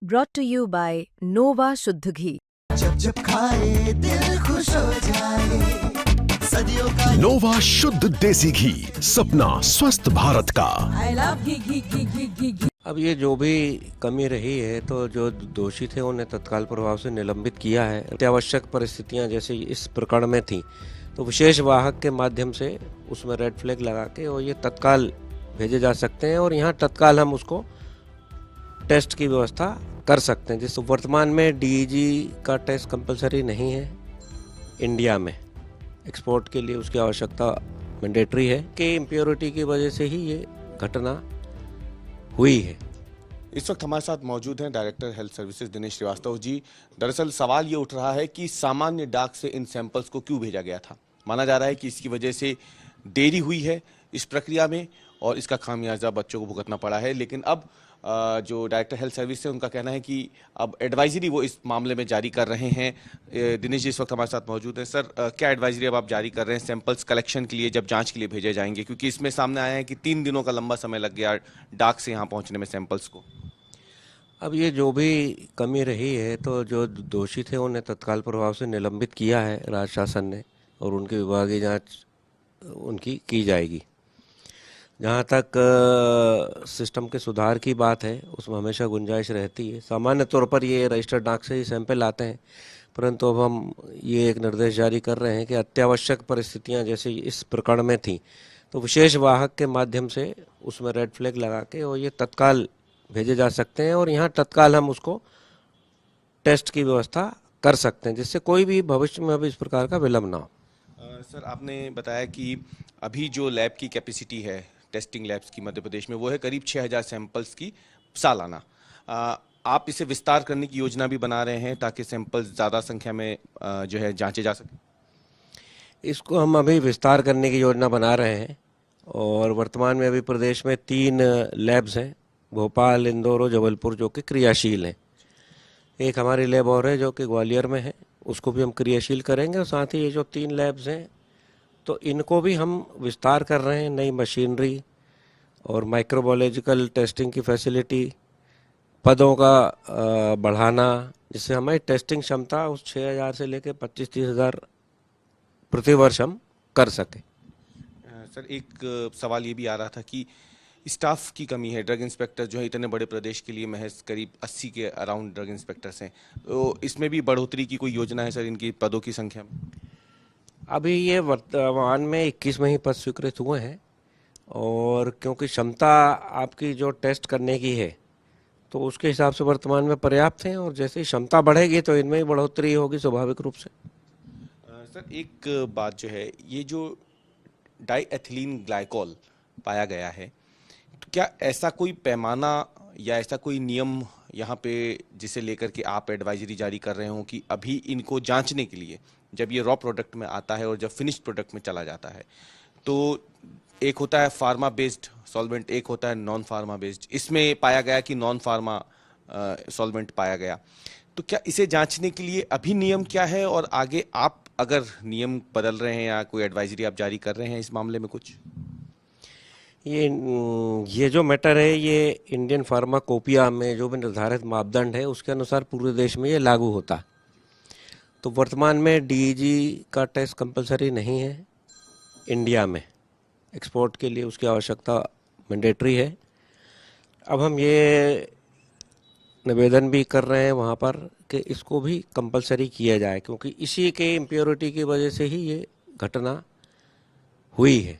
brought to you by Nova शुद्ध घी। जब जब खाए दिल खुश हो जाए, सदियों का नोवा शुद्ध देसी घी, सपना स्वस्थ भारत का। I love घी घी घी घी घी घी। अब ये जो भी कमी रही है तो जो दोषी थे उन्हें तत्काल प्रभाव से निलंबित किया है। अत्यावश्यक परिस्थितियां जैसे इस प्रकरण में थी तो विशेष वाहक के माध्यम से उसमें रेड फ्लैग लगा के और ये तत्काल भेजे जा सकते हैं और यहाँ तत्काल हम उसको टेस्ट की व्यवस्था कर सकते हैं। जिस वर्तमान में डीईजी का टेस्ट कंपलसरी नहीं है इंडिया में, एक्सपोर्ट के लिए उसकी आवश्यकता मैंडेटरी है कि इम्प्योरिटी की वजह से ही ये घटना हुई है। इस वक्त हमारे साथ मौजूद हैं director health services Dinesh Shrivastava ji. दरअसल सवाल ये उठ रहा है कि सामान्य डाक से इन सैंपल्स को क्यों भेजा गया था। माना जा रहा है कि इसकी वजह से देरी हुई है इस प्रक्रिया में और इसका खामियाजा बच्चों को भुगतना पड़ा है। लेकिन अब जो डायरेक्टर हेल्थ सर्विस है उनका कहना है कि अब एडवाइजरी वो इस मामले में जारी कर रहे हैं। दिनेश जी इस वक्त हमारे साथ मौजूद हैं। सर, क्या एडवाइजरी अब आप जारी कर रहे हैं सैंपल्स कलेक्शन के लिए जब जांच के लिए भेजे जाएंगे, क्योंकि इसमें सामने आया है कि 3 दिनों का लंबा समय लग गया डाक से यहाँ पहुँचने में सैंपल्स को। अब ये जो भी कमी रही है तो जो दोषी थे उन्हें तत्काल प्रभाव से निलंबित किया है राज्य शासन ने और उनकी विभागीय जांच उनकी की जाएगी। जहाँ तक सिस्टम के सुधार की बात है उसमें हमेशा गुंजाइश रहती है। सामान्य तौर पर ये रजिस्टर्ड डाक से ही सैंपल आते हैं, परंतु अब हम ये एक निर्देश जारी कर रहे हैं कि अत्यावश्यक परिस्थितियाँ जैसे इस प्रकरण में थी तो विशेष वाहक के माध्यम से उसमें रेड फ्लैग लगा के और ये तत्काल भेजे जा सकते हैं और यहाँ तत्काल हम उसको टेस्ट की व्यवस्था कर सकते हैं, जिससे कोई भी भविष्य में अभी इस प्रकार का विलम्ब ना हो। सर, आपने बताया कि अभी जो लैब की कैपेसिटी है टेस्टिंग लैब्स की मध्य प्रदेश में वो है करीब 6000 सैंपल्स की सालाना। आप इसे विस्तार करने की योजना भी बना रहे हैं ताकि सैंपल्स ज़्यादा संख्या में जो है जांचे जा सकें। इसको हम अभी विस्तार करने की योजना बना रहे हैं और वर्तमान में अभी प्रदेश में 3 लैब्स हैं, भोपाल, इंदौर और जबलपुर, जो कि क्रियाशील हैं। एक हमारी लैब और है जो कि ग्वालियर में है, उसको भी हम क्रियाशील करेंगे और साथ ही ये जो 3 लैब्स हैं तो इनको भी हम विस्तार कर रहे हैं। नई मशीनरी और माइक्रोबायोलॉजिकल टेस्टिंग की फैसिलिटी, पदों का बढ़ाना, जिससे हमारी टेस्टिंग क्षमता उस 6000 से लेकर 25-30 हज़ार प्रतिवर्ष हम कर सकें। सर, एक सवाल ये भी आ रहा था कि स्टाफ की कमी है। ड्रग इंस्पेक्टर जो है इतने बड़े प्रदेश के लिए महज करीब 80 के अराउंड ड्रग इंस्पेक्टर्स हैं, तो इसमें भी बढ़ोतरी की कोई योजना है सर इनकी पदों की संख्या में? अभी ये वर्तमान में 21 में ही पद स्वीकृत हुए हैं और क्योंकि क्षमता आपकी जो टेस्ट करने की है तो उसके हिसाब से वर्तमान में पर्याप्त हैं और जैसे ही क्षमता बढ़ेगी तो इनमें ही बढ़ोतरी होगी स्वाभाविक रूप से। सर, एक बात जो है, ये जो डाईएथिलीन ग्लाइकोल पाया गया है, तो क्या ऐसा कोई पैमाना या ऐसा कोई नियम यहाँ पे जिसे लेकर के आप एडवाइजरी जारी कर रहे हो कि अभी इनको जांचने के लिए जब ये रॉ प्रोडक्ट में आता है और जब फिनिश्ड प्रोडक्ट में चला जाता है तो एक होता है फार्मा बेस्ड सॉल्वेंट, एक होता है नॉन फार्मा बेस्ड। इसमें पाया गया कि नॉन फार्मा सॉल्वेंट पाया गया, तो क्या इसे जांचने के लिए अभी नियम क्या है और आगे आप अगर नियम बदल रहे हैं या कोई एडवाइजरी आप जारी कर रहे हैं इस मामले में कुछ? ये जो मैटर है ये इंडियन फार्माकोपिया में जो भी निर्धारित मापदंड है उसके अनुसार पूरे देश में ये लागू होता है। तो वर्तमान में डीईजी का टेस्ट कंपलसरी नहीं है इंडिया में, एक्सपोर्ट के लिए उसकी आवश्यकता मैंडेटरी है। अब हम ये निवेदन भी कर रहे हैं वहाँ पर कि इसको भी कंपलसरी किया जाए, क्योंकि इसी के इम्प्योरिटी की वजह से ही ये घटना हुई है।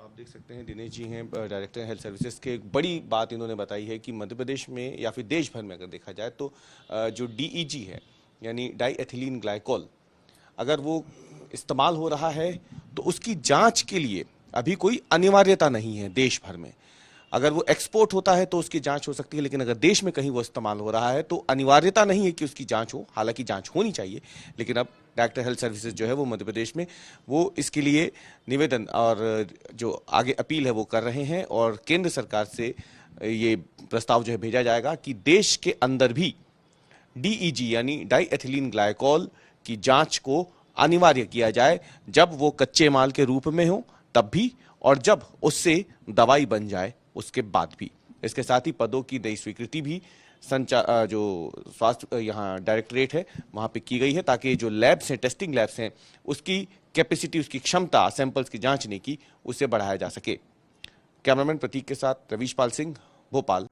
आप देख सकते हैं दिनेश जी हैं डायरेक्टर हेल्थ सर्विसेज के। एक बड़ी बात इन्होंने बताई है कि मध्य प्रदेश में या फिर देश भर में अगर देखा जाए तो जो डीईजी है यानी डाईएथिलीन ग्लाइकोल, अगर वो इस्तेमाल हो रहा है तो उसकी जांच के लिए अभी कोई अनिवार्यता नहीं है देश भर में। अगर वो एक्सपोर्ट होता है तो उसकी जांच हो सकती है, लेकिन अगर देश में कहीं वो इस्तेमाल हो रहा है तो अनिवार्यता नहीं है कि उसकी जांच हो। हालांकि जांच होनी चाहिए, लेकिन अब डायरेक्टर हेल्थ सर्विसेज जो है वो मध्य प्रदेश में वो इसके लिए निवेदन और जो आगे अपील है वो कर रहे हैं और केंद्र सरकार से ये प्रस्ताव जो है भेजा जाएगा कि देश के अंदर भी डीईजी यानी डाईएथिलीन ग्लाइकोल की जांच को अनिवार्य किया जाए, जब वो कच्चे माल के रूप में हो तब भी और जब उससे दवाई बन जाए उसके बाद भी। इसके साथ ही पदों की नई स्वीकृति भी जो स्वास्थ्य यहाँ डायरेक्टरेट है वहाँ पे की गई है, ताकि जो लैब्स हैं, टेस्टिंग लैब्स हैं, उसकी कैपेसिटी, उसकी क्षमता सैंपल्स की जांचने की, उसे बढ़ाया जा सके। कैमरामैन प्रतीक के साथ रवीश पाल सिंह, भोपाल।